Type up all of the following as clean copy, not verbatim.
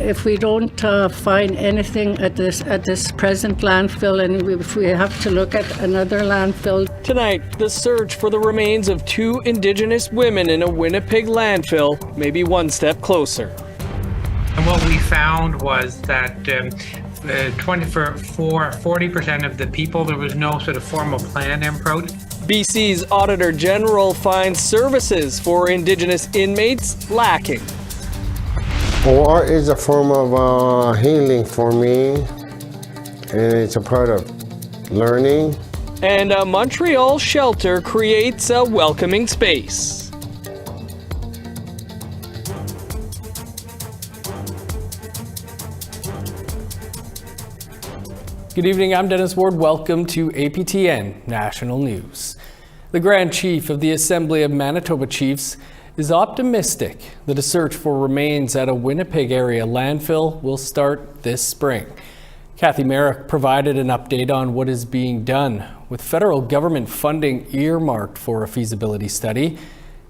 if we don't find anything at this present landfill, and if we have to look at another landfill. Tonight, the search for the remains of 2 Indigenous women in a Winnipeg landfill may be one step closer. And what we found was that 40% of the people, there was no sort of formal plan approach. BC's Auditor General finds services for Indigenous inmates lacking. Art is a form of healing for me, and it's a part of learning. And a Montreal shelter creates a welcoming space. Good evening, I'm Dennis Ward. Welcome to APTN National News. The Grand Chief of the Assembly of Manitoba Chiefs is optimistic that a search for remains at a Winnipeg area landfill will start this spring. Kathy Merrick provided an update on what is being done with federal government funding earmarked for a feasibility study.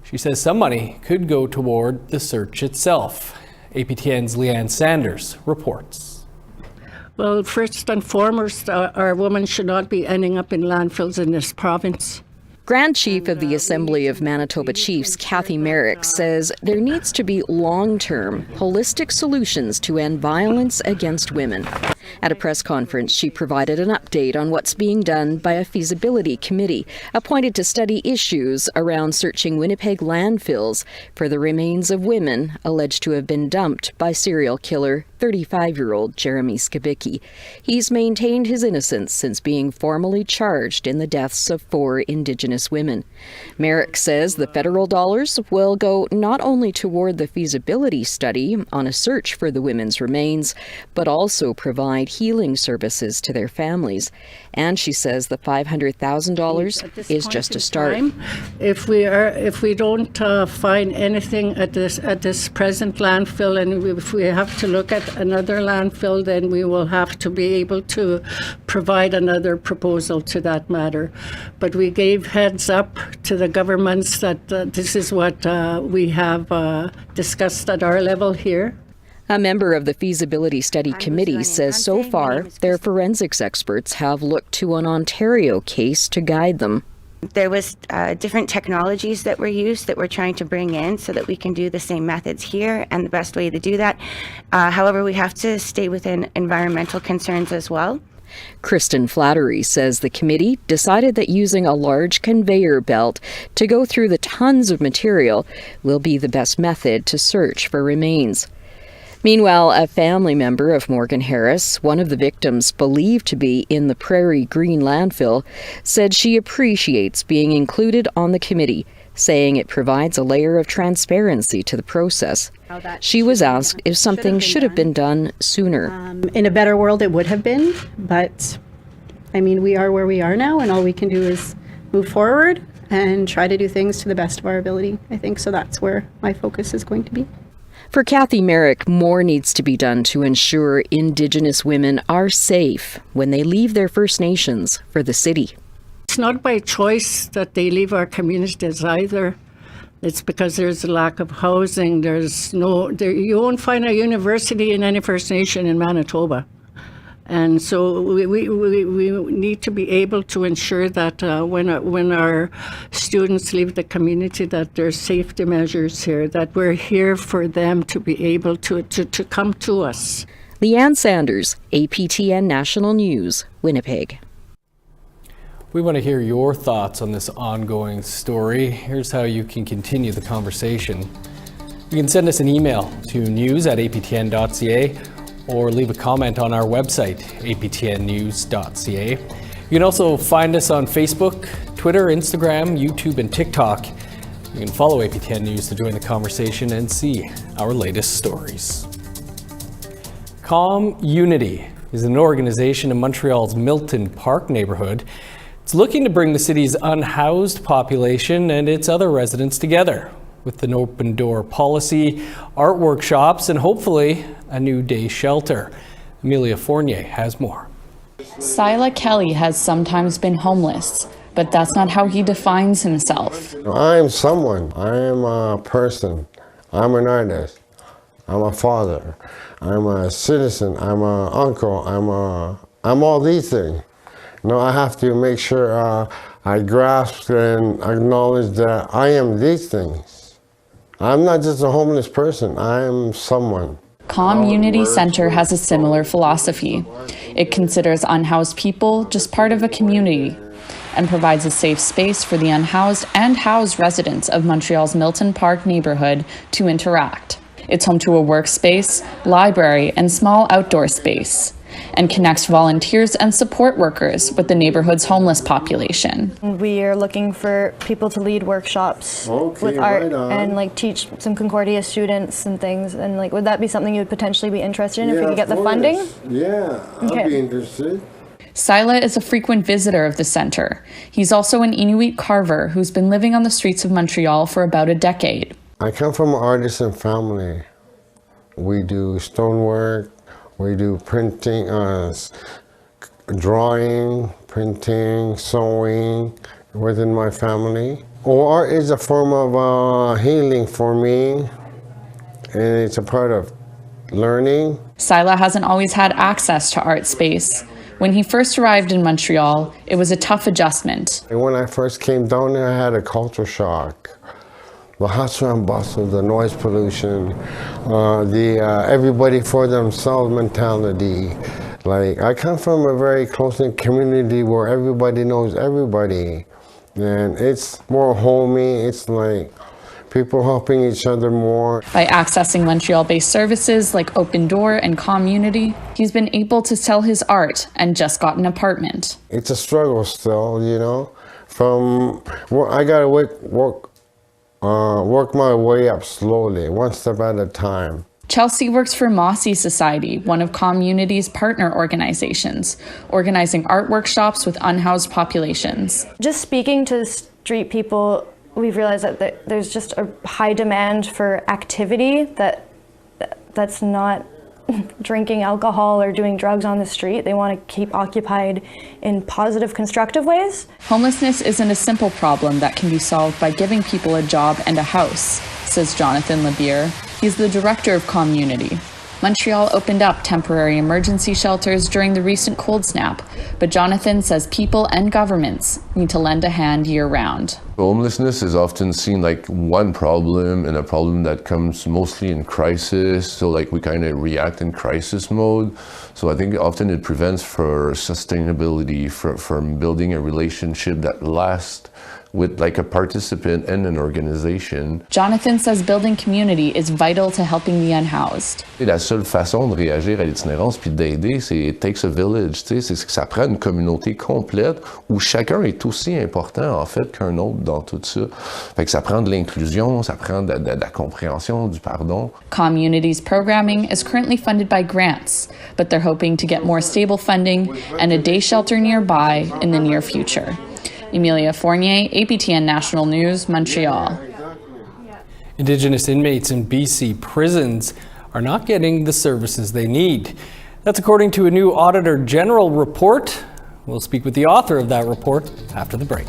She says some money could go toward the search itself. APTN's Leanne Sanders reports. Well, first and foremost, our women should not be ending up in landfills in this province. Grand Chief of the Assembly of Manitoba Chiefs, Kathy Merrick, says there needs to be long-term, holistic solutions to end violence against women. At a press conference, she provided an update on what's being done by a feasibility committee appointed to study issues around searching Winnipeg landfills for the remains of women alleged to have been dumped by serial killer 35-year-old Jeremy Skibicki. He's maintained his innocence since being formally charged in the deaths of 4 Indigenous women. Merrick says the federal dollars will go not only toward the feasibility study on a search for the women's remains, but also provide healing services to their families. And she says the $500,000 is just a start. If we don't find anything at this present landfill, and if we have to look at another landfill, then we will have to be able to provide another proposal to that matter. But we gave heads up to the governments that this is what we have discussed at our level here. A member of the feasibility study committee says so far their forensics experts have looked to an Ontario case to guide them. There was different technologies that were used that we're trying to bring in so that we can do the same methods here, and the best way to do that. However, we have to stay within environmental concerns as well. Kristen Flattery says the committee decided that using a large conveyor belt to go through the tons of material will be the best method to search for remains. Meanwhile, a family member of Morgan Harris, one of the victims believed to be in the Prairie Green landfill, said she appreciates being included on the committee, saying it provides a layer of transparency to the process. She was asked if something should have been done sooner. In a better world, it would have been, but I mean, we are where we are now, and all we can do is move forward and try to do things to the best of our ability, I think. So that's where my focus is going to be. For Kathy Merrick, more needs to be done to ensure Indigenous women are safe when they leave their First Nations for the city. It's not by choice that they leave our communities either. It's because there's a lack of housing. You won't find a university in any First Nation in Manitoba. And so we need to be able to ensure that when our students leave the community, that there's safety measures here, that we're here for them to be able to come to us. Leanne Sanders, APTN National News, Winnipeg. We want to hear your thoughts on this ongoing story. Here's how you can continue the conversation. You can send us an email to news@aptn.ca or leave a comment on our website, aptnnews.ca. You can also find us on Facebook, Twitter, Instagram, YouTube, and TikTok. You can follow APTN News to join the conversation and see our latest stories. Calm Unity is an organization in Montreal's Milton Park neighborhood. It's looking to bring the city's unhoused population and its other residents together with an open door policy, art workshops, and hopefully a new day shelter. Amelia Fournier has more. Sila Kelly has sometimes been homeless, but that's not how he defines himself. I'm someone. I am a person. I'm an artist. I'm a father. I'm a citizen, I'm an uncle, I'm all these things. No, I have to make sure I grasp and acknowledge that I am these things. I'm not just a homeless person, I am someone. Community Center has a similar philosophy. It considers unhoused people just part of a community and provides a safe space for the unhoused and housed residents of Montreal's Milton Park neighborhood to interact. It's home to a workspace, library, and small outdoor space, and connects volunteers and support workers with the neighborhood's homeless population. We are looking for people to lead workshops with art and like teach some Concordia students and things. And like, would that be something you would potentially be interested in if we could get the funding? Yeah, I'd be interested. Sila is a frequent visitor of the center. He's also an Inuit carver who's been living on the streets of Montreal for about a decade. I come from an artisan family. We do stonework, we do printing, drawing, printing, sewing within my family. Art is a form of healing for me, and it's a part of learning. Sila hasn't always had access to art space. When he first arrived in Montreal, it was a tough adjustment. And when I first came down here, I had a culture shock. The hustle and bustle, the noise pollution, everybody for themselves mentality. Like, I come from a very close-knit community where everybody knows everybody. And it's more homey, it's like people helping each other more. By accessing Montreal-based services like Open Door and Community, he's been able to sell his art and just got an apartment. It's a struggle still, you know. I gotta work my way up slowly, one step at a time. Chelsea works for Mossy Society, one of Community's partner organizations, organizing art workshops with unhoused populations. Just speaking to street people, we've realized that there's just a high demand for activity that's not drinking alcohol or doing drugs on the street. They want to keep occupied in positive, constructive ways. Homelessness isn't a simple problem that can be solved by giving people a job and a house, says Jonathan Labier. He's the director of Community. Montreal opened up temporary emergency shelters during the recent cold snap, but Jonathan says people and governments need to lend a hand year-round. Homelessness is often seen like one problem, and a problem that comes mostly in crisis, so like we kind of react in crisis mode. So I think often it prevents for sustainability, from building a relationship that lasts with like a participant and an organization. Jonathan says building community is vital to helping the unhoused. La seule façon de réagir à l'itinérance puis d'aider, c'est it takes a village, c'est que ça prend une communauté complète où chacun est aussi important en fait qu'un autre dans tout ça. Fait que ça prend de l'inclusion, ça prend de la compréhension, du pardon. Community's programming is currently funded by grants, but they're hoping to get more stable funding and a day shelter nearby in the near future. Emilia Fournier, APTN National News, Montreal. Indigenous inmates in BC prisons are not getting the services they need. That's according to a new Auditor General report. We'll speak with the author of that report after the break.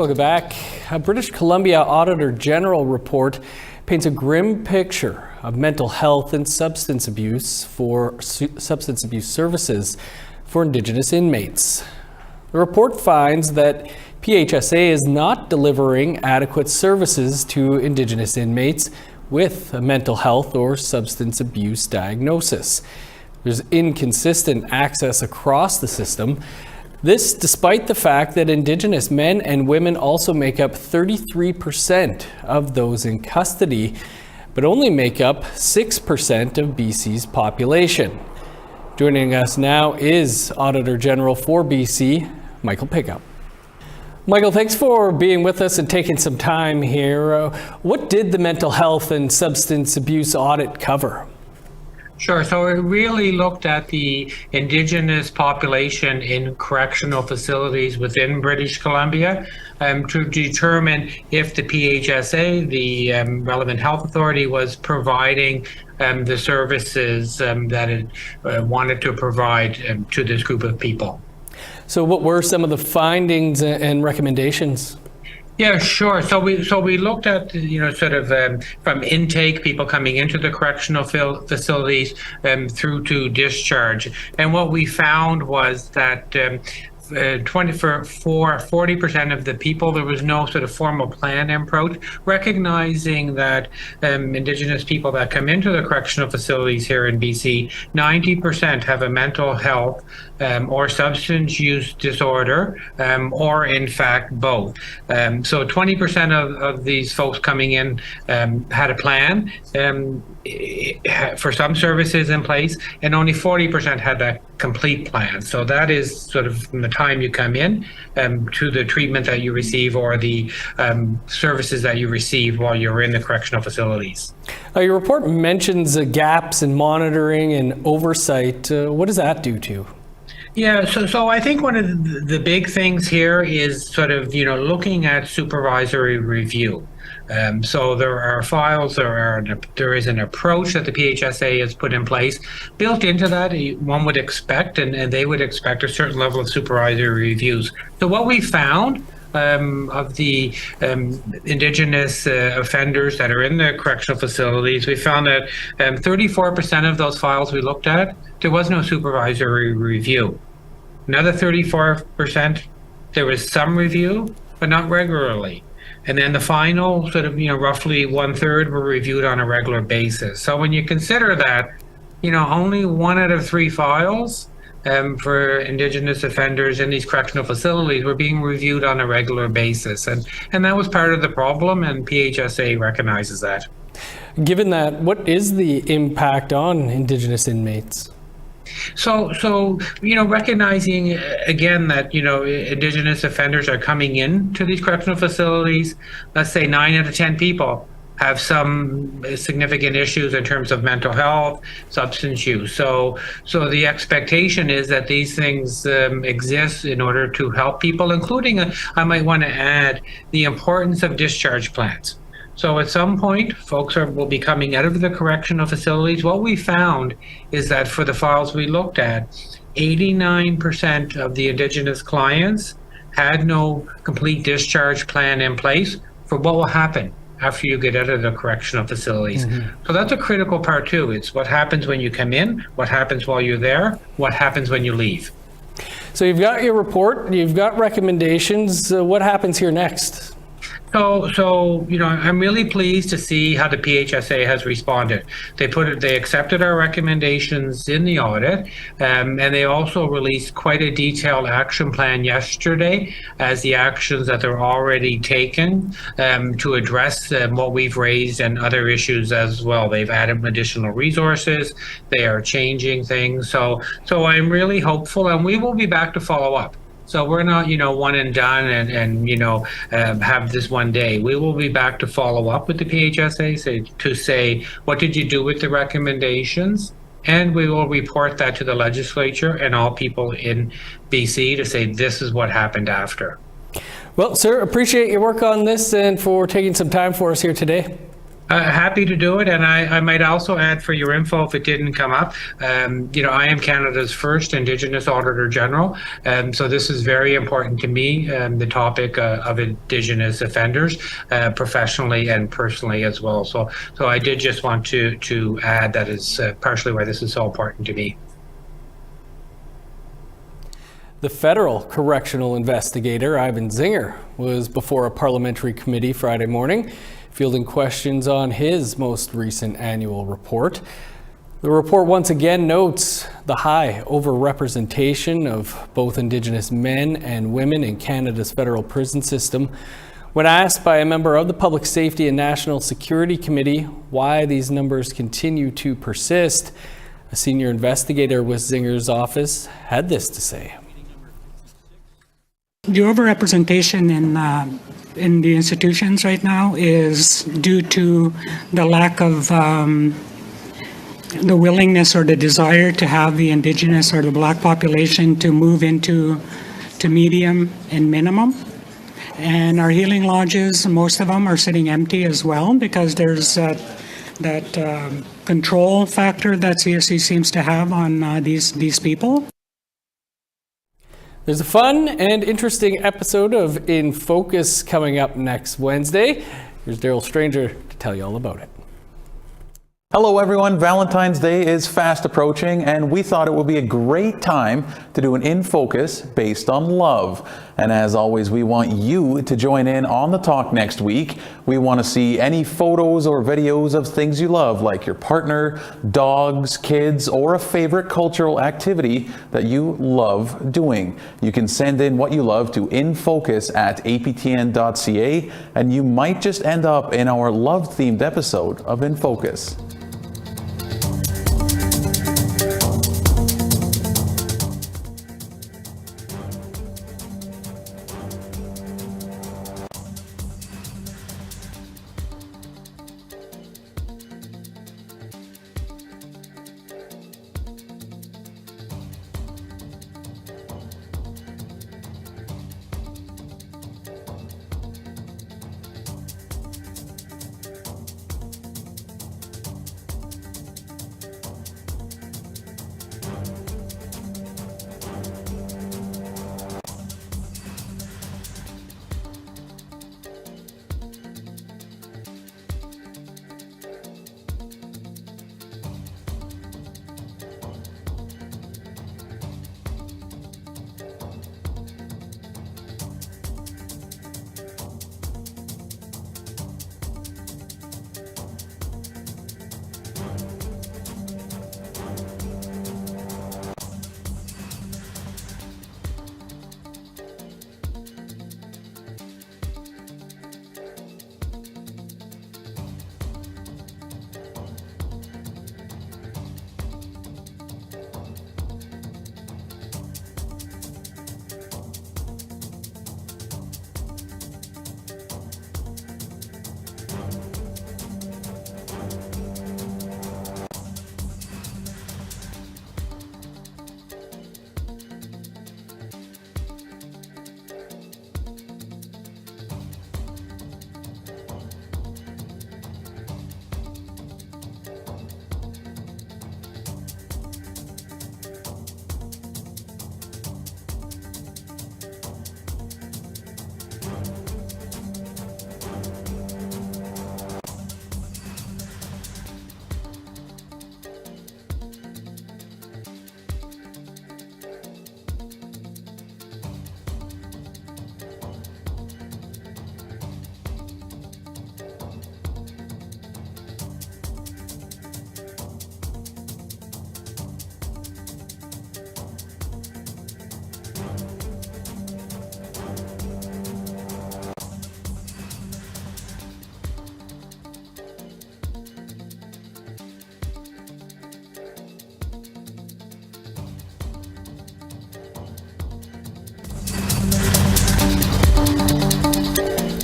Welcome back. A British Columbia Auditor General report paints a grim picture of mental health and substance abuse services for Indigenous inmates. The report finds that PHSA is not delivering adequate services to Indigenous inmates with a mental health or substance abuse diagnosis. There's inconsistent access across the system. This despite the fact that Indigenous men and women also make up 33% of those in custody, but only make up 6% of BC's population. Joining us now is Auditor General for BC, Michael Pickup. Michael, thanks for being with us and taking some time here. What did the mental health and substance abuse audit cover? Sure. So it really looked at the Indigenous population in correctional facilities within British Columbia to determine if the PHSA, the relevant health authority, was providing the services that it wanted to provide to this group of people. So what were some of the findings and recommendations? Yeah, sure. So we looked at, sort of from intake, people coming into the correctional facilities through to discharge. And what we found was that 40% of the people, there was no sort of formal plan approach, recognizing that Indigenous people that come into the correctional facilities here in BC, 90% have a mental health or substance use disorder, or in fact both. So 20% of these folks coming in had a plan for some services in place, and only 40% had that complete plan. So that is sort of from the time you come in to the treatment that you receive or the services that you receive while you're in the correctional facilities. Your report mentions gaps in monitoring and oversight. What does that do to? Yeah, so I think one of the big things here is sort of, looking at supervisory review. So there are files, there is an approach that the PHSA has put in place. Built into that, one would expect, and they would expect a certain level of supervisory reviews. So what we found of the Indigenous offenders that are in the correctional facilities, we found that 34% of those files we looked at, there was no supervisory review. Another 34%, there was some review, but not regularly. And then the final sort of, roughly 1/3 were reviewed on a regular basis. So when you consider that, only 1 out of 3 files for Indigenous offenders in these correctional facilities were being reviewed on a regular basis. And that was part of the problem, and PHSA recognizes that. Given that, what is the impact on Indigenous inmates? So recognizing again that, Indigenous offenders are coming into these correctional facilities, let's say 9 out of 10 people have some significant issues in terms of mental health, substance use. So the expectation is that these things exist in order to help people, including, I might want to add, the importance of discharge plans. So at some point, folks will be coming out of the correctional facilities. What we found is that for the files we looked at, 89% of the Indigenous clients had no complete discharge plan in place for what will happen after you get out of the correctional facilities. Mm-hmm. So that's a critical part too. It's what happens when you come in, what happens while you're there, what happens when you leave. So you've got your report, you've got recommendations. What happens here next? So I'm really pleased to see how the PHSA has responded. They accepted our recommendations in the audit, and they also released quite a detailed action plan yesterday as the actions that they're already taken to address what we've raised and other issues as well. They've added additional resources. They are changing things. So I'm really hopeful, and we will be back to follow up. So we're not, one and done and have this one day. We will be back to follow up with the PHSA to say, what did you do with the recommendations? And we will report that to the legislature and all people in BC to say, this is what happened after. Well, sir, appreciate your work on this and for taking some time for us here today. Happy to do it, and I might also add for your info, if it didn't come up, I am Canada's first Indigenous Auditor General, so this is very important to me, the topic of Indigenous offenders, professionally and personally as well. So I did just want to add that is partially why this is so important to me. The federal correctional investigator, Ivan Zinger, was before a parliamentary committee Friday morning, fielding questions on his most recent annual report. The report once again notes the high overrepresentation of both Indigenous men and women in Canada's federal prison system. When asked by a member of the Public Safety and National Security Committee why these numbers continue to persist, a senior investigator with Zinger's office had this to say. The overrepresentation in the institutions right now is due to the lack of the willingness or the desire to have the Indigenous or the Black population to move into medium and minimum. And our healing lodges, most of them are sitting empty as well because there's that control factor that CSC seems to have on these people. There's a fun and interesting episode of In Focus coming up next Wednesday. Here's Daryl Stranger to tell you all about it. Hello everyone, Valentine's Day is fast approaching and we thought it would be a great time to do an In Focus based on love. And as always, we want you to join in on the talk next week. We want to see any photos or videos of things you love, like your partner, dogs, kids, or a favorite cultural activity that you love doing. You can send in what you love to infocus@aptn.ca and you might just end up in our love-themed episode of In Focus.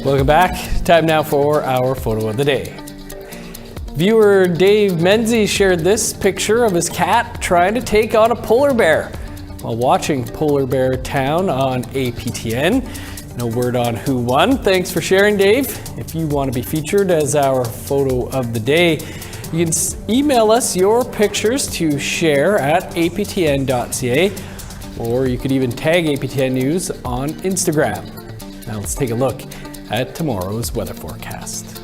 Welcome back. Time now for our photo of the day. Viewer Dave Menzies shared this picture of his cat trying to take on a polar bear while watching Polar Bear Town on APTN. No word on who won. Thanks for sharing, Dave. If you want to be featured as our photo of the day, you can email us your pictures to share@aptn.ca, or you could even tag APTN News on Instagram. Now let's take a look at tomorrow's weather forecast.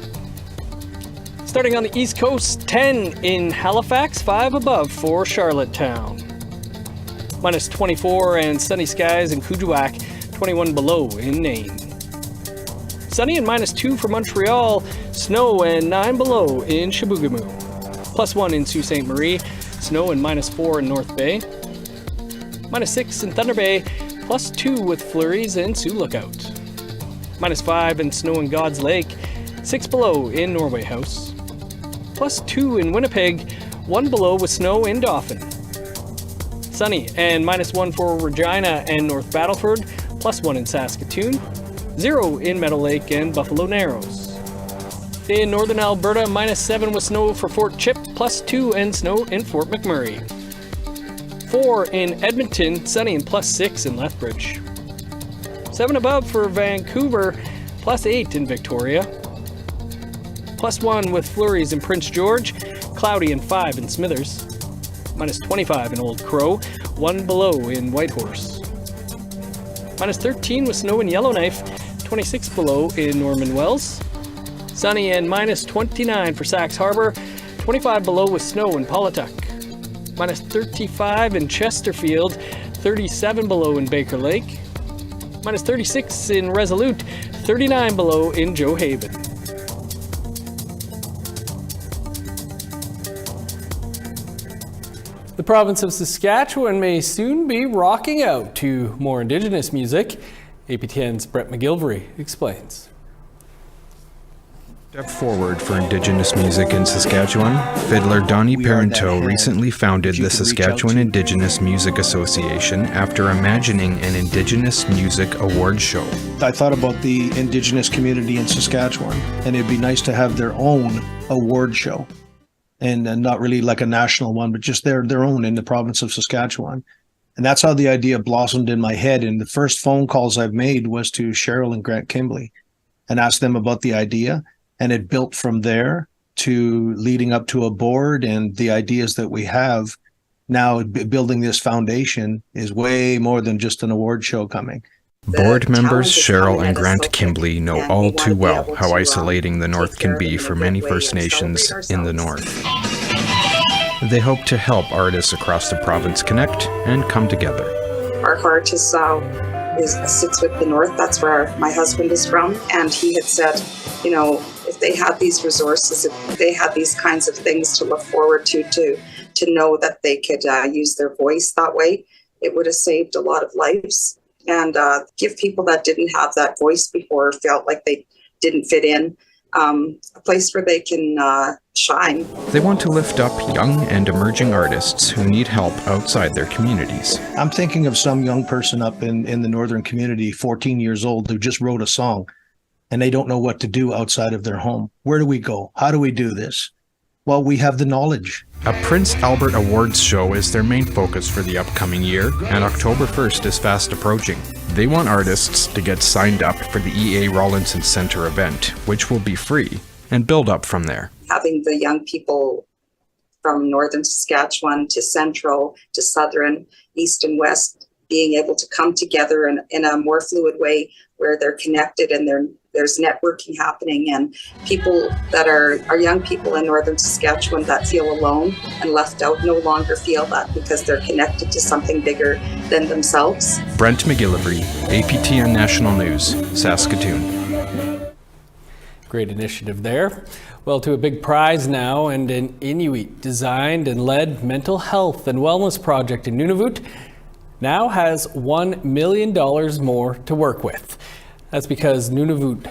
Starting on the East Coast, 10 in Halifax, 5 above for Charlottetown. Minus 24 and sunny skies in Kuujjuaq, 21 below in Nain. Sunny and minus 2 for Montreal, snow and 9 below in Chibougamau. Plus 1 in Sault Ste. Marie, snow and minus 4 in North Bay. Minus 6 in Thunder Bay, plus 2 with flurries in Sioux Lookout. Minus 5 and snow in God's Lake, 6 below in Norway House. Plus 2 in Winnipeg, 1 below with snow in Dauphin. Sunny and minus 1 for Regina and North Battleford, plus 1 in Saskatoon, 0 in Meadow Lake and Buffalo Narrows. In northern Alberta, minus 7 with snow for Fort Chip, plus 2 and snow in Fort McMurray. 4 in Edmonton, sunny and plus 6 in Lethbridge. 7 above for Vancouver, plus 8 in Victoria. Plus 1 with flurries in Prince George, cloudy and 5 in Smithers. Minus 25 in Old Crow, 1 below in Whitehorse. Minus 13 with snow in Yellowknife, 26 below in Norman Wells. Sunny and minus 29 for Sax Harbor, 25 below with snow in Paulatuck. Minus 35 in Chesterfield, 37 below in Baker Lake. Minus 36 in Resolute, 39 below in Joe Haven. The province of Saskatchewan may soon be rocking out to more Indigenous music. APTN's Brett McGilvery explains. Step forward for Indigenous music in Saskatchewan. Fiddler Donnie Parenteau recently founded the Saskatchewan Indigenous Music Association after imagining an Indigenous Music Awards show. I thought about the Indigenous community in Saskatchewan, and it'd be nice to have their own award show. And not really like a national one, but just their own in the province of Saskatchewan. And that's how the idea blossomed in my head. And the first phone calls I've made was to Cheryl and Grant Kimbley and asked them about the idea. And it built from there to leading up to a board, and the ideas that we have now building this foundation is way more than just an award show coming. Board members Cheryl and Grant Kimbley know all too well how isolating the North can be for many First Nations in the North. They hope to help artists across the province connect and come together. Our heart sits with the North. That's where my husband is from, and he had said, you know, if they had these resources, if they had these kinds of things to look forward to know that they could use their voice that way, it would have saved a lot of lives. And give people that didn't have that voice before, felt like they didn't fit in, a place where they can shine. They want to lift up young and emerging artists who need help outside their communities. I'm thinking of some young person up in the northern community, 14 years old, who just wrote a song, and they don't know what to do outside of their home. Where do we go? How do we do this? Well, we have the knowledge. A Prince Albert Awards show is their main focus for the upcoming year, and October 1st is fast approaching. They want artists to get signed up for the E.A. Rawlinson Center event, which will be free, and build up from there. Having the young people from northern Saskatchewan to central to southern, east and west, being able to come together in a more fluid way where they're connected and there's networking happening, and people that are young people in northern Saskatchewan that feel alone and left out no longer feel that, because they're connected to something bigger than themselves. Brent McGillivray, APTN National News, Saskatoon. Great initiative there. Well, to a big prize now, and an Inuit designed and led mental health and wellness project in Nunavut now has $1 million more to work with. That's because Nunavut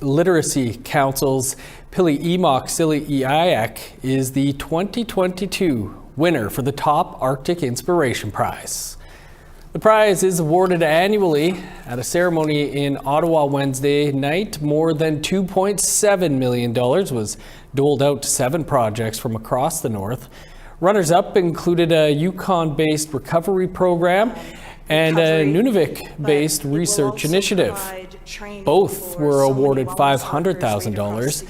Literacy Council's Pili Imok Sili Iayak is the 2022 winner for the Top Arctic Inspiration Prize. The prize is awarded annually at a ceremony in Ottawa Wednesday night. More than $2.7 million was doled out to 7 projects from across the North. Runners-up included a Yukon-based recovery program and a Nunavik-based research initiative. Both were awarded $500,000,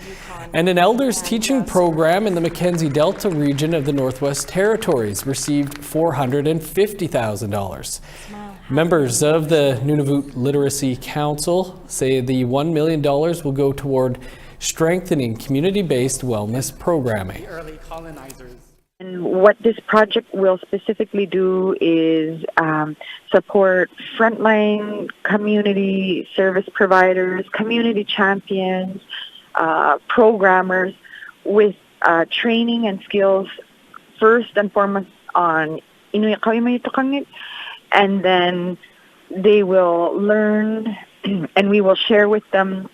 and an elders teaching program in the Mackenzie Delta region of the Northwest Territories received $450,000. Members of the Nunavut Literacy Council say the $1 million will go toward strengthening community-based wellness programming. And what this project will specifically do is support frontline community service providers, community champions, programmers with training and skills, first and foremost on Inuit Kayumayutukangit, and then they will learn and we will share with them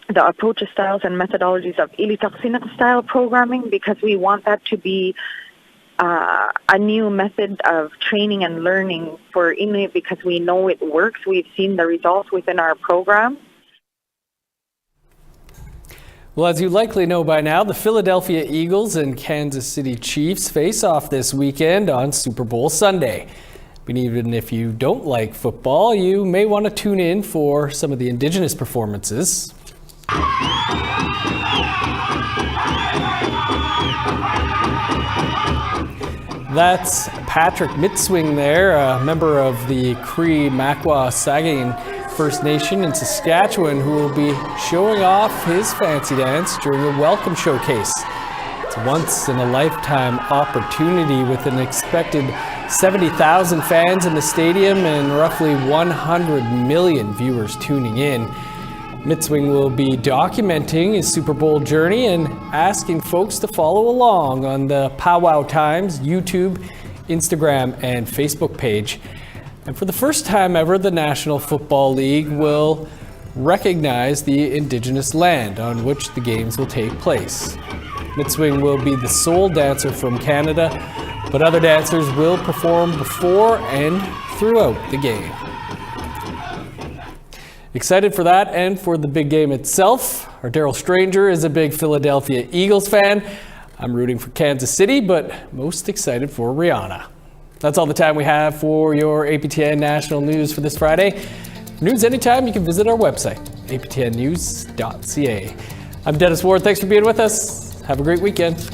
the approaches, styles, and methodologies of Ilitaksinak style programming, because we want that to be a new method of training and learning for Inuit, because we know it works. We've seen the results within our program. Well, as you likely know by now, the Philadelphia Eagles and Kansas City Chiefs face off this weekend on Super Bowl Sunday. But even if you don't like football, you may want to tune in for some of the Indigenous performances. That's Patrick Mitswing there, a member of the Cree Makwa Sagin First Nation in Saskatchewan, who will be showing off his fancy dance during a welcome showcase. It's a once-in-a-lifetime opportunity with an expected 70,000 fans in the stadium and roughly 100 million viewers tuning in. Mitswing will be documenting his Super Bowl journey and asking folks to follow along on the Powwow Times YouTube, Instagram, and Facebook page. And for the first time ever, the National Football League will recognize the Indigenous land on which the games will take place. Mitswing will be the sole dancer from Canada, but other dancers will perform before and throughout the game. Excited for that and for the big game itself. Our Daryl Stranger is a big Philadelphia Eagles fan. I'm rooting for Kansas City, but most excited for Rihanna. That's all the time we have for your APTN National News for this Friday. For news anytime, you can visit our website, aptnnews.ca. I'm Dennis Ward. Thanks for being with us. Have a great weekend.